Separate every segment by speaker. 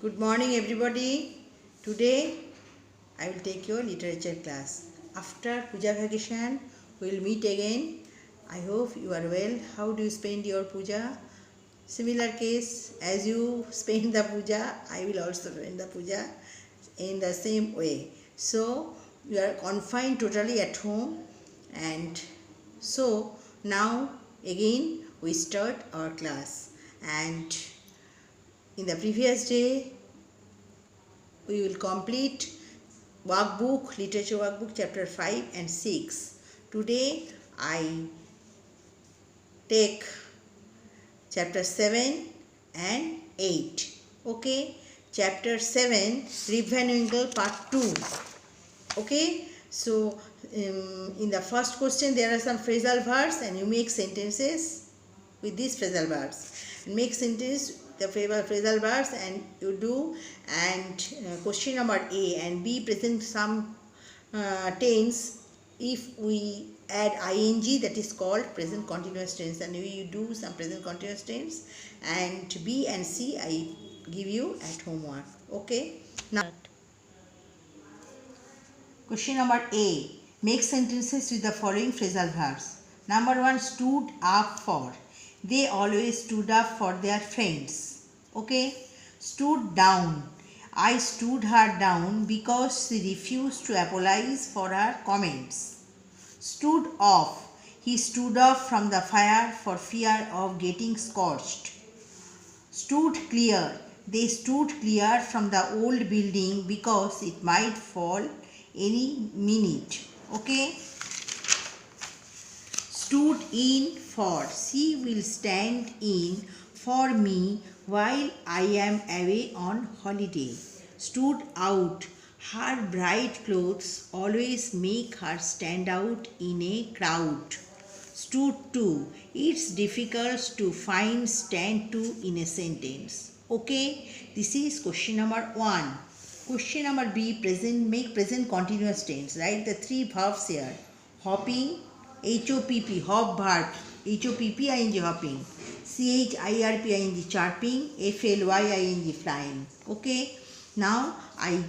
Speaker 1: Good morning everybody. Today I will take your literature class. After puja vacation we will meet again. I hope you are well. How do you spend your puja? Similar case, as you spend the puja, I will also spend the puja in the same way. So you are confined totally at home, and so now again we start our class. And in the previous day we will complete workbook, literature workbook chapter 5 and 6. Today I take chapter 7 and 8. Okay, chapter 7, Rip Van Winkle part 2. Okay, so in the first question there are some phrasal verbs and you make sentences with these phrasal verbs. Make sentence the phrasal verbs and you do, and question number A and B present some tense. If we add ing, that is called present continuous tense, and we do some present continuous tense, and B and C I give you at homework. Okay, now question number A. Make sentences with the following phrasal verbs. Number 1, stood up for. They always stood up for their friends. Okay. Stood down. I stood her down because she refused to apologize for her comments. Stood off. He stood off from the fire for fear of getting scorched. Stood clear. They stood clear from the old building because it might fall any minute. Okay. Stood in for. She will stand in for me while I am away on holiday. Stood out. Her bright clothes always make her stand out in a crowd. Stood to. It's difficult to find stand to in a sentence. Okay, this is question number 1. Question number B, present, make present continuous tense. Write the three verbs here. Hopping, H-O-P-P, hop verb, H-O-P-P-I-N-G, hopping. C-H-I-R-P-I-N-G, chirping, F-L-Y-I-N-G, flying. Okay, now I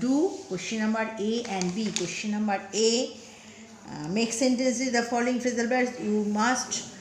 Speaker 1: do question number A and B. Question number A, make sentences the following phrasal verbs. You must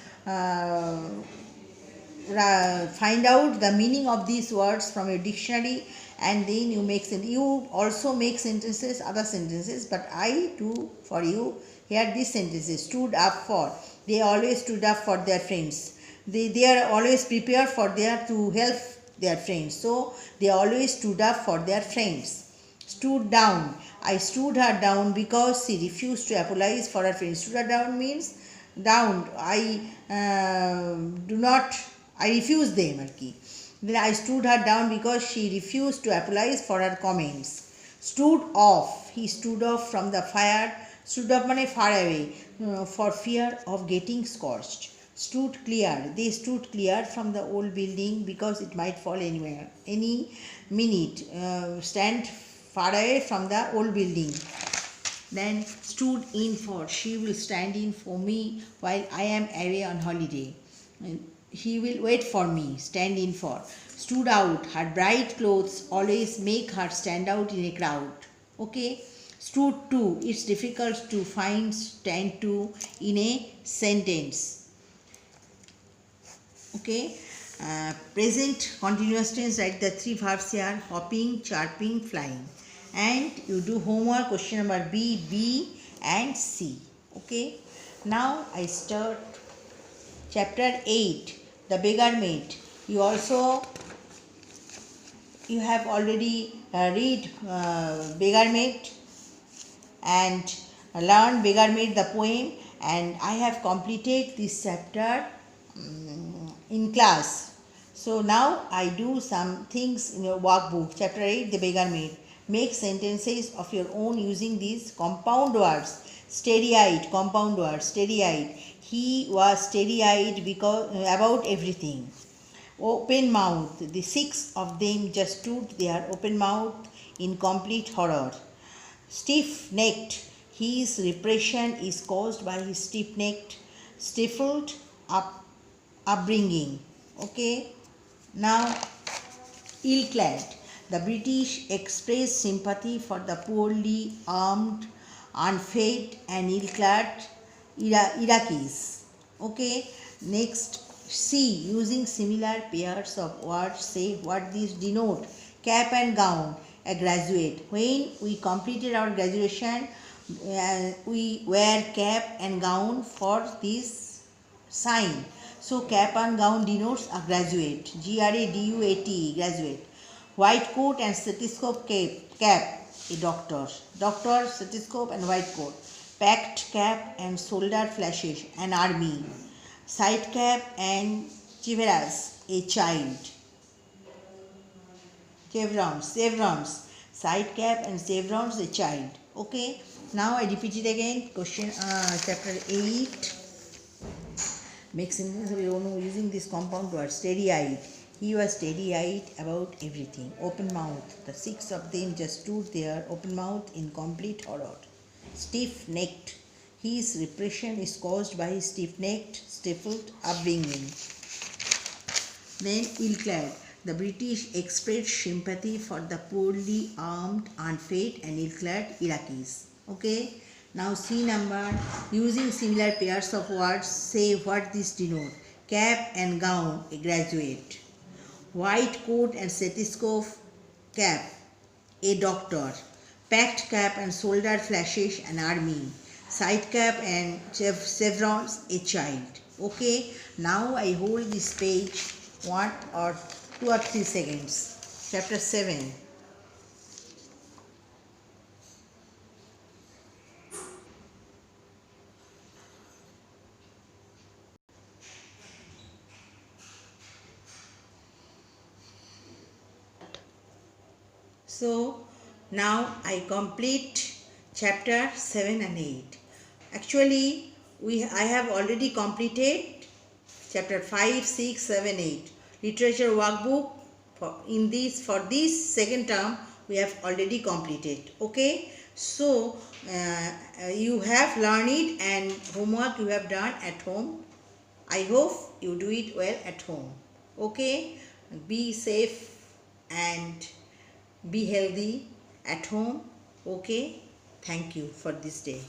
Speaker 1: find out the meaning of these words from your dictionary, and then you make you also make sentences, other sentences, but I do for you here these sentences. Stood up for. They always stood up for their friends. They are always prepared for to help their friends, so they always stood up for their friends. Stood down. I stood her down because she refused to apologize for her friends. Stood her down means down. I refuse them. Then I stood her down because she refused to apologize for her comments. Stood off. He stood off from the fire. Stood off means far away, for fear of getting scorched. Stood clear. They stood clear from the old building because it might fall anywhere, any minute. Stand far away from the old building. Then stood in for. She will stand in for me while I am away on holiday. He will wait for me. Stand in for. Stood out. Her bright clothes always make her stand out in a crowd. Okay. Stood to. It's difficult to find stand to in a sentence. Okay. Present continuous tense. Write the three verbs here. Hopping, chirping, flying. And you do homework. Question number B, B and C. Okay. Now I start chapter 8, The Beggar Maid. You have already read Beggar Maid and learned Beggar Maid, the poem, and I have completed this chapter in class. So now I do some things in your workbook. Chapter 8, The Beggar Maid. Make sentences of your own using these compound words. Steady-eyed, compound words, steady-eyed. He was steady-eyed because about everything. Open mouth. The six of them just stood there, open mouth, in complete horror. Stiff-necked. His repression is caused by his stiff-necked, stifled upbringing. Okay. Now ill-clad. The British expressed sympathy for the poorly armed, unfed and ill-clad Iraqis. Okay, next C. Using similar pairs of words, say what these denote. Cap and gown, a graduate. When we completed our graduation, we wear cap and gown for this sign. So cap and gown denotes a graduate. Graduate, graduate. White coat and stethoscope cap, a doctor. Doctor, stethoscope and white coat. Packed cap and shoulder flashes, an army. Side cap and chevrons, a child. Chevrons. Side cap and chevrons, a child. Okay. Now I repeat it again. Question chapter 8. Make sentences using this compound word. Steady-eyed. He was steady-eyed about everything. Open mouth. The six of them just stood there, open mouth, in complete horror. Stiff-necked. His repression is caused by his stiff-necked, stifled upbringing. Then ill-clad. The British expressed sympathy for the poorly armed, unfed and ill-clad Iraqis. Okay. Now C number. Using similar pairs of words, say what this denote. Cap and gown, a graduate. White coat and stethoscope cap, a doctor. Packed cap and shoulder flashes, an army. Side cap and chevrons, a child. Okay. Now I hold this page 1 or 2 or 3 seconds. Chapter 7. So now I complete chapter 7 and 8. Actually, I have already completed chapter 5, 6, 7, 8. Literature workbook for this second term we have already completed. Okay. So you have learned it and homework you have done at home. I hope you do it well at home. Okay. Be safe and be healthy at home. Okay. Thank you for this day.